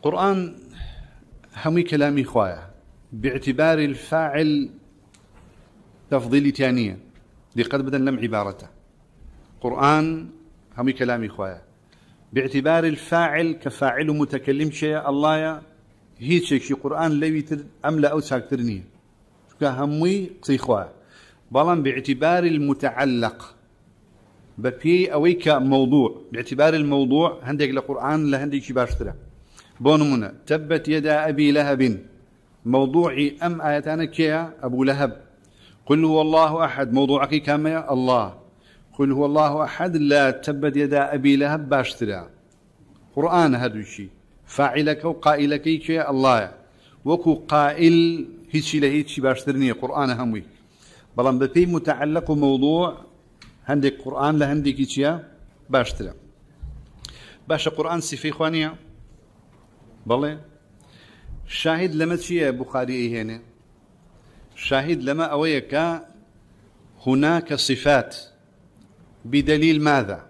قرآن همي كلامي خوايا باعتبار الفاعل تفضيلي تانية لقد بدن لم عبارته. قرآن همي كلامي خوايا باعتبار الفاعل كفاعل متكلم شيء الله يا هيك شيء قرآن لويتر أملا أو ساكترني كهمي قصي خوايا بلان باعتبار المتعلق ببي أويك موضوع باعتبار الموضوع هندك لقرآن لهندك شي باشترا بونمنا تبت يدا أبي لهب موضوعي أم آياتنا كيا أبو لهب قل هو الله أحد موضوعك كما الله قل هو الله أحد لا تبت يدا أبي لهب باشترا قرآن هذا الشيء فاعلك وقائلك كيا الله وكو قائل هيتشي لهيتشي باشترني قرآن هموي بلان ببي متعلق موضوع هندك قرآن لهندك كيتشيا باشترا باش قرآن صفي خوانية بلى شاهد لما تشيا بخاري هنا شاهد لما أويك هناك صفات بدليل ماذا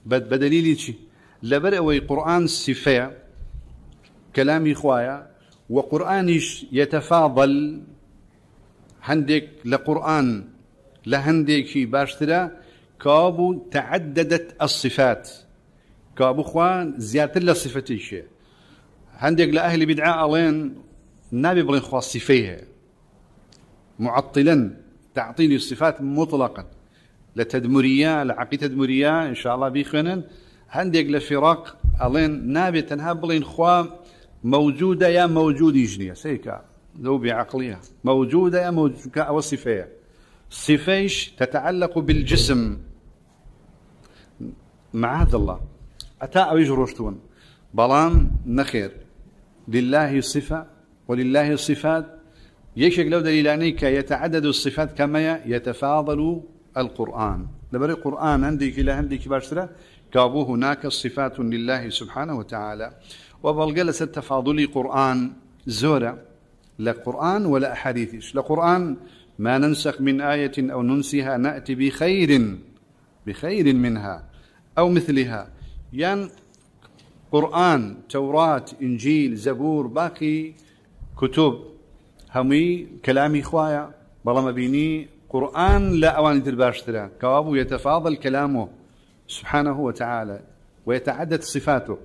بدليل شيء لبر أوي قرآن صفة كلامي خوايا وقرآنش يتفاضل هندك لقرآن لهندك شي باشترا كابو تعددت الصفات كابو خوان زيادة لصفة الشيء هندك لأهل بدعاء ألين نابي بلين خواص صفيه معطلا تعطيل الصفات مطلقا لتدمرية لعقيدة تدمرية إن شاء الله بيخونن هندك لفراق ألين نابي تنها بلين خوا موجودة يا موجود يجنية سيكا ذوبي عقلية موجودة يا موجود أو صفية صفيش تتعلق بالجسم معاذ الله أتى أو يجروشتون بلان نخير لله صفة ولله صفات يشك لو دليلانيك يتعدد الصفات كما يتفاضل القرآن لبري القرآن عندك إلى عندك باشرة كابو هناك صفات لله سبحانه وتعالى وبالجلس التفاضل قرآن زورة لا قرآن ولا أحاديث لقرآن ما ننسخ من آية أو ننسها نأتي بخير منها أو مثلها يعني قرآن توراة إنجيل زبور باقي كتب همي كلامي خوايا بلا ما بيني قرآن لا أوان الباشترا كوابو يتفاضل كلامه سبحانه وتعالى ويتعدد صفاته